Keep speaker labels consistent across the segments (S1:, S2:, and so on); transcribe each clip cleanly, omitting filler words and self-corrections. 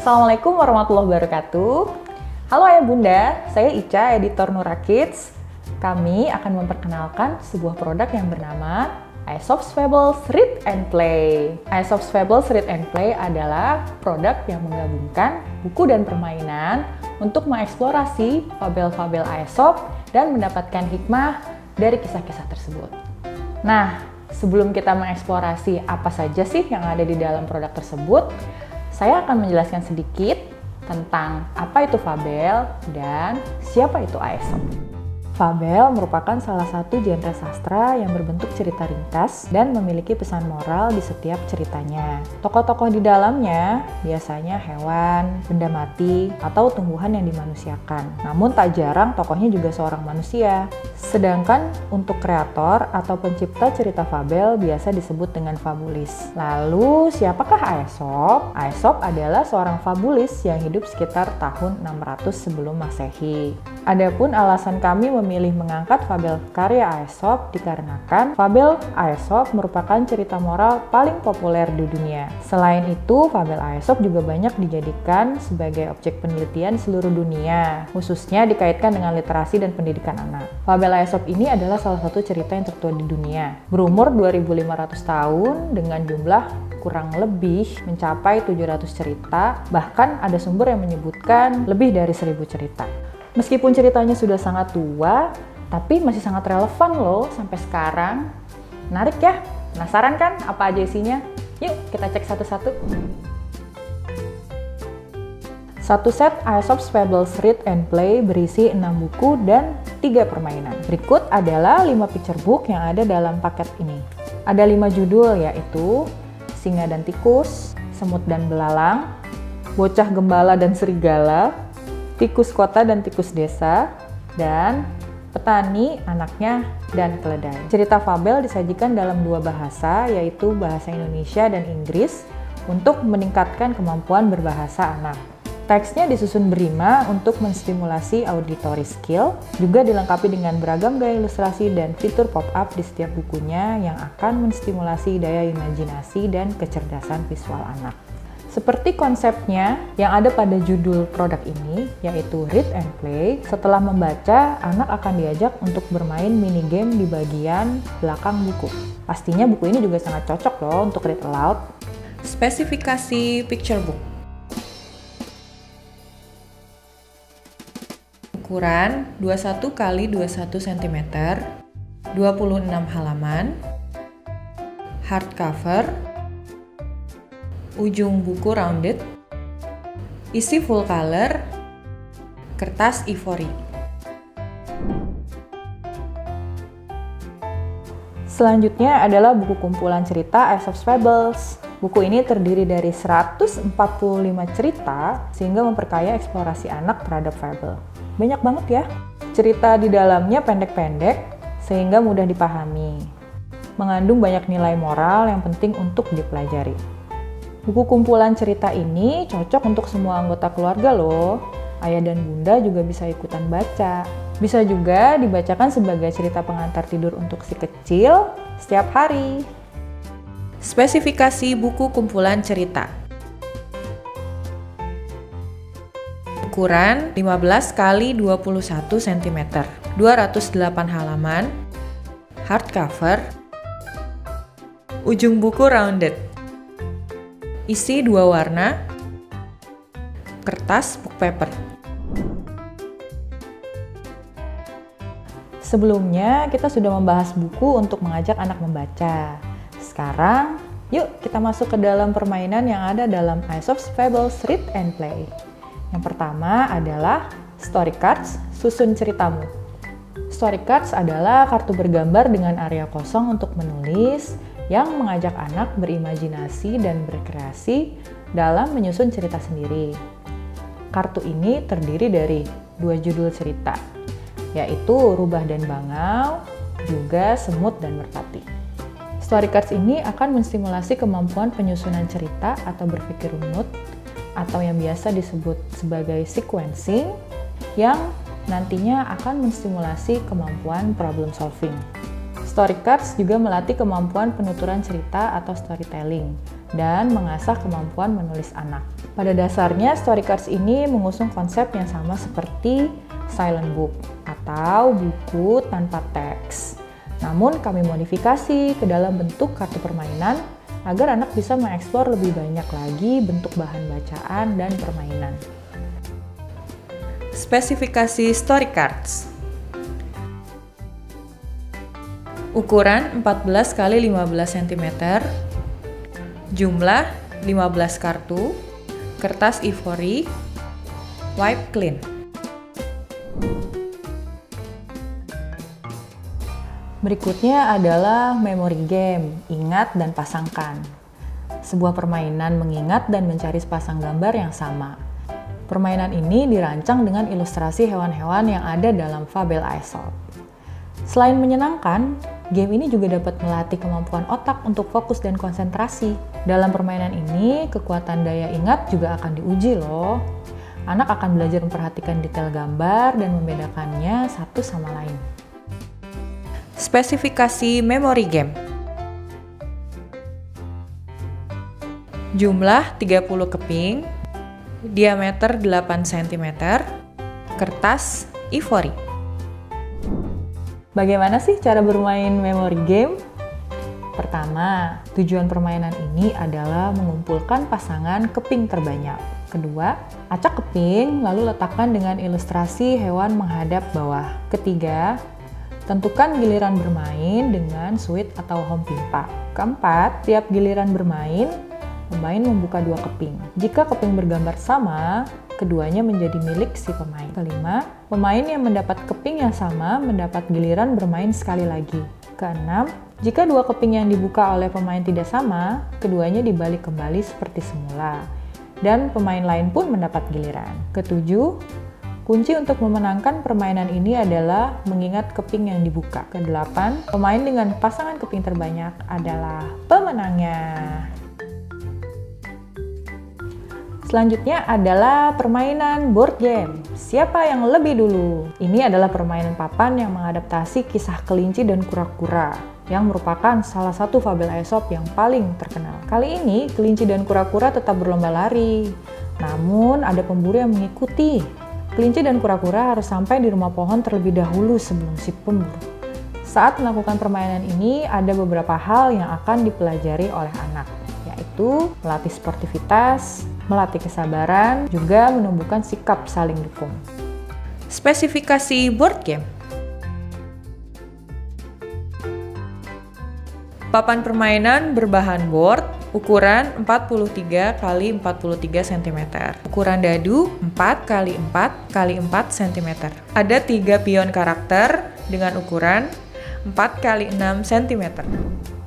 S1: Assalamualaikum warahmatullahi wabarakatuh. Halo Ayah Bunda, saya Ica, editor Nura Kids. Kami akan memperkenalkan sebuah produk yang bernama Aesop's Fables Read and Play. Aesop's Fables Read and Play adalah produk yang menggabungkan buku dan permainan untuk mengeksplorasi fabel-fabel Aesop dan mendapatkan hikmah dari kisah-kisah tersebut. Nah, sebelum kita mengeksplorasi apa saja sih yang ada di dalam produk tersebut, saya akan menjelaskan sedikit tentang apa itu fabel dan siapa itu Aesop. Fabel merupakan salah satu genre sastra yang berbentuk cerita ringkas dan memiliki pesan moral di setiap ceritanya. Tokoh-tokoh di dalamnya biasanya hewan, benda mati, atau tumbuhan yang dimanusiakan. Namun tak jarang tokohnya juga seorang manusia. Sedangkan untuk kreator atau pencipta cerita fabel biasa disebut dengan fabulis. Lalu siapakah Aesop? Aesop adalah seorang fabulis yang hidup sekitar tahun 600 sebelum Masehi. Adapun alasan kami memilih mengangkat fabel karya Aesop dikarenakan fabel Aesop merupakan cerita moral paling populer di dunia. Selain itu, fabel Aesop juga banyak dijadikan sebagai objek penelitian seluruh dunia, khususnya dikaitkan dengan literasi dan pendidikan anak. Fabel Aesop ini adalah salah satu cerita yang tertua di dunia. Berumur 2500 tahun dengan jumlah kurang lebih mencapai 700 cerita, bahkan ada sumber yang menyebutkan lebih dari 1000 cerita. Meskipun ceritanya sudah sangat tua, tapi masih sangat relevan loh sampai sekarang. Menarik ya? Penasaran kan apa aja isinya? Yuk kita cek satu-satu. Satu set Aesop's Fables Read and Play berisi 6 buku dan 3 permainan. Berikut adalah 5 picture book yang ada dalam paket ini. Ada 5 judul yaitu Singa dan Tikus, Semut dan Belalang, Bocah Gembala dan Serigala, Tikus Kota dan Tikus Desa, dan Petani, Anaknya, dan Keledai. Cerita fabel disajikan dalam 2 bahasa, yaitu bahasa Indonesia dan Inggris, untuk meningkatkan kemampuan berbahasa anak. Teksnya disusun berima untuk menstimulasi auditory skill, juga dilengkapi dengan beragam gaya ilustrasi dan fitur pop-up di setiap bukunya yang akan menstimulasi daya imajinasi dan kecerdasan visual anak. Seperti konsepnya yang ada pada judul produk ini, yaitu Read and Play, setelah membaca, anak akan diajak untuk bermain mini game di bagian belakang buku. Pastinya buku ini juga sangat cocok loh untuk read aloud. Spesifikasi picture book. Ukuran 21 x 21 cm, 26 halaman, hardcover, ujung buku rounded, isi full color, kertas ivory. Selanjutnya adalah buku kumpulan cerita Aesop's Fables. Buku ini terdiri dari 145 cerita sehingga memperkaya eksplorasi anak terhadap fabel. Banyak banget ya. Cerita di dalamnya pendek-pendek sehingga mudah dipahami. Mengandung banyak nilai moral yang penting untuk dipelajari. Buku kumpulan cerita ini cocok untuk semua anggota keluarga loh. Ayah dan bunda juga bisa ikutan baca. Bisa juga dibacakan sebagai cerita pengantar tidur untuk si kecil setiap hari. Spesifikasi buku kumpulan cerita. Ukuran 15 x 21 cm, 208 halaman, hardcover, ujung buku rounded. Isi 2 warna, kertas book paper. Sebelumnya kita sudah membahas buku untuk mengajak anak membaca. Sekarang yuk kita masuk ke dalam permainan yang ada dalam Aesop's Fables Read and Play. Yang pertama adalah Story Cards, susun ceritamu. Story Cards adalah kartu bergambar dengan area kosong untuk menulis, yang mengajak anak berimajinasi dan berkreasi dalam menyusun cerita sendiri. Kartu ini terdiri dari 2 judul cerita, yaitu Rubah dan Bangau, juga Semut dan Merpati. Story cards ini akan menstimulasi kemampuan penyusunan cerita atau berpikir runut, atau yang biasa disebut sebagai sequencing, yang nantinya akan menstimulasi kemampuan problem solving. Story cards juga melatih kemampuan penuturan cerita atau storytelling dan mengasah kemampuan menulis anak. Pada dasarnya, story cards ini mengusung konsep yang sama seperti silent book atau buku tanpa teks. Namun kami modifikasi ke dalam bentuk kartu permainan agar anak bisa mengeksplor lebih banyak lagi bentuk bahan bacaan dan permainan. Spesifikasi story cards. Ukuran 14 x 15 cm, jumlah 15 kartu, kertas ivory, wipe clean. Berikutnya adalah memory game, ingat dan pasangkan. Sebuah permainan mengingat dan mencari sepasang gambar yang sama. Permainan ini dirancang dengan ilustrasi hewan-hewan yang ada dalam fabel Aesop. Selain menyenangkan, game ini juga dapat melatih kemampuan otak untuk fokus dan konsentrasi. Dalam permainan ini, kekuatan daya ingat juga akan diuji loh. Anak akan belajar memperhatikan detail gambar dan membedakannya satu sama lain. Spesifikasi memory game. Jumlah 30 keping, diameter 8 cm, kertas ivory. Bagaimana sih cara bermain memory game? Pertama, tujuan permainan ini adalah mengumpulkan pasangan keping terbanyak. Kedua, acak keping lalu letakkan dengan ilustrasi hewan menghadap bawah. Ketiga, tentukan giliran bermain dengan suit atau home pimpa. Keempat, tiap giliran bermain, pemain membuka 2 keping. Jika keping bergambar sama, keduanya menjadi milik si pemain. Kelima, pemain yang mendapat keping yang sama mendapat giliran bermain sekali lagi. Keenam, jika 2 keping yang dibuka oleh pemain tidak sama, keduanya dibalik kembali seperti semula. Dan pemain lain pun mendapat giliran. Ketujuh, kunci untuk memenangkan permainan ini adalah mengingat keping yang dibuka. Kedelapan, pemain dengan pasangan keping terbanyak adalah pemenangnya. Selanjutnya adalah permainan board game. Siapa yang lebih dulu? Ini adalah permainan papan yang mengadaptasi kisah kelinci dan kura-kura, yang merupakan salah satu fabel Aesop yang paling terkenal. Kali ini, kelinci dan kura-kura tetap berlomba lari. Namun, ada pemburu yang mengikuti. Kelinci dan kura-kura harus sampai di rumah pohon terlebih dahulu sebelum si pemburu. Saat melakukan permainan ini, ada beberapa hal yang akan dipelajari oleh anak, yaitu melatih sportivitas, melatih kesabaran, juga menumbuhkan sikap saling dukung. Spesifikasi board game. Papan permainan berbahan board, ukuran 43 x 43 cm. Ukuran dadu 4 x 4 x 4 cm. Ada 3 pion karakter dengan ukuran 4 x 6 cm.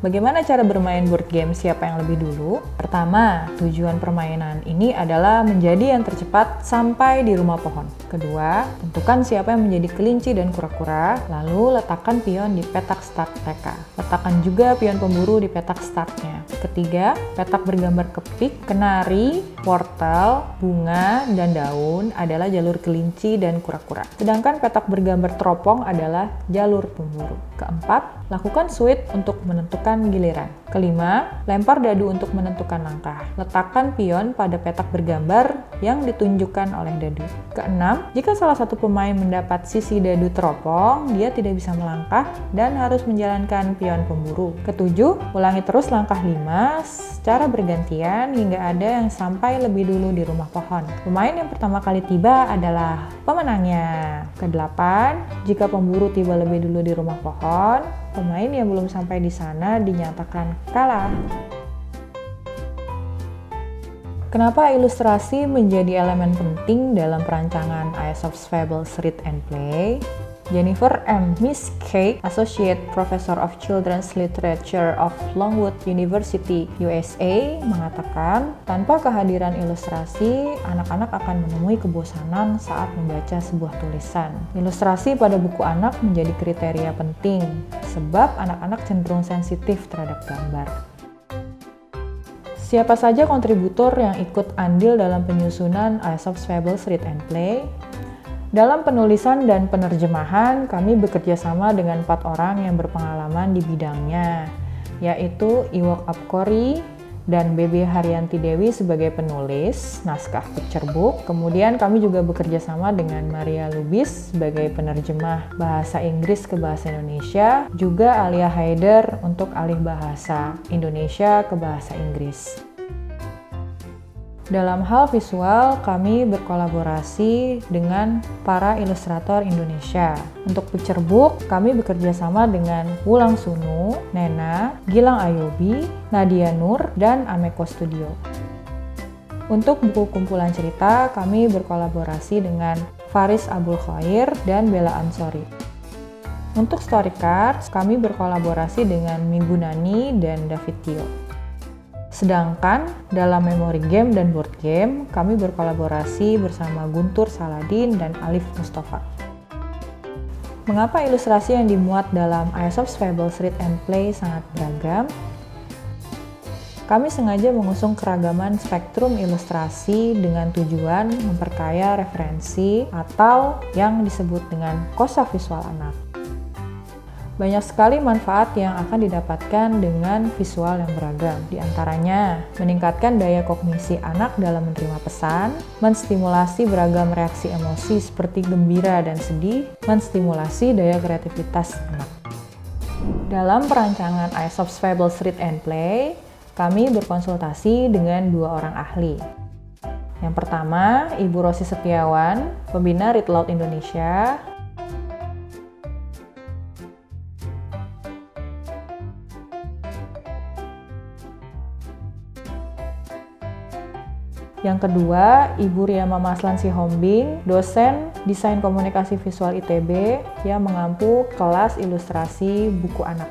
S1: Bagaimana cara bermain board game siapa yang lebih dulu? Pertama, tujuan permainan ini adalah menjadi yang tercepat sampai di rumah pohon. Kedua, tentukan siapa yang menjadi kelinci dan kura-kura, lalu letakkan pion di petak start mereka. Letakkan juga pion pemburu di petak startnya. Ketiga, petak bergambar kepik, kenari, wortel, bunga, dan daun adalah jalur kelinci dan kura-kura. Sedangkan petak bergambar teropong adalah jalur pemburu. Keempat, lakukan suit untuk menentukan giliran. Kelima, lempar dadu untuk menentukan langkah. Letakkan pion pada petak bergambar yang ditunjukkan oleh dadu. Keenam, jika salah satu pemain mendapat sisi dadu teropong, dia tidak bisa melangkah dan harus menjalankan pion pemburu. Ketujuh, ulangi terus langkah 5 secara bergantian hingga ada yang sampai lebih dulu di rumah pohon. Pemain yang pertama kali tiba adalah pemenangnya. Kedelapan, jika pemburu tiba lebih dulu di rumah pohon, pemain yang belum sampai di sana dinyatakan kalah. Kenapa ilustrasi menjadi elemen penting dalam perancangan Aesop's Fables Read and Play? Jennifer M. Miskake, Associate Professor of Children's Literature of Longwood University, USA, mengatakan, tanpa kehadiran ilustrasi, anak-anak akan menemui kebosanan saat membaca sebuah tulisan. Ilustrasi pada buku anak menjadi kriteria penting, sebab anak-anak cenderung sensitif terhadap gambar. Siapa saja kontributor yang ikut andil dalam penyusunan Aesop's Fables Read and Play? Dalam penulisan dan penerjemahan, kami bekerja sama dengan 4 orang yang berpengalaman di bidangnya, yaitu Iwok Apkori dan Bebe Haryanti Dewi sebagai penulis naskah picture book. Kemudian kami juga bekerja sama dengan Maria Lubis sebagai penerjemah bahasa Inggris ke bahasa Indonesia, juga Alia Haider untuk alih bahasa Indonesia ke bahasa Inggris. Dalam hal visual, kami berkolaborasi dengan para ilustrator Indonesia. Untuk picture book, kami bekerja sama dengan Wulang Sunu, Nena, Gilang Ayobi, Nadia Nur, dan Ameko Studio. Untuk buku kumpulan cerita, kami berkolaborasi dengan Faris Abul Khair dan Bella Ansori. Untuk story cards, kami berkolaborasi dengan Minggu Nani dan David Tio. Sedangkan dalam memori game dan board game, kami berkolaborasi bersama Guntur Saladin dan Alif Mustafa. Mengapa ilustrasi yang dimuat dalam Aesop's Fables Read and Play sangat beragam? Kami sengaja mengusung keragaman spektrum ilustrasi dengan tujuan memperkaya referensi atau yang disebut dengan kosa visual anak. Banyak sekali manfaat yang akan didapatkan dengan visual yang beragam. Di antaranya, meningkatkan daya kognisi anak dalam menerima pesan, menstimulasi beragam reaksi emosi seperti gembira dan sedih, menstimulasi daya kreativitas anak. Dalam perancangan Aesop's Fables Read and Play, kami berkonsultasi dengan 2 orang ahli. Yang pertama, Ibu Rosi Setiawan, pembina Read Loud Indonesia. Yang kedua, Ibu Riyama Maslan Sihombing, dosen Desain Komunikasi Visual ITB yang mengampu kelas ilustrasi buku anak.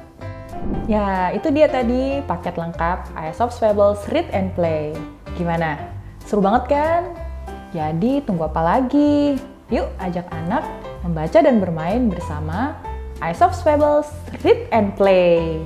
S1: Ya, itu dia tadi paket lengkap Aesop's Fables Read and Play. Gimana? Seru banget kan? Jadi tunggu apa lagi? Yuk ajak anak membaca dan bermain bersama Aesop's Fables Read and Play.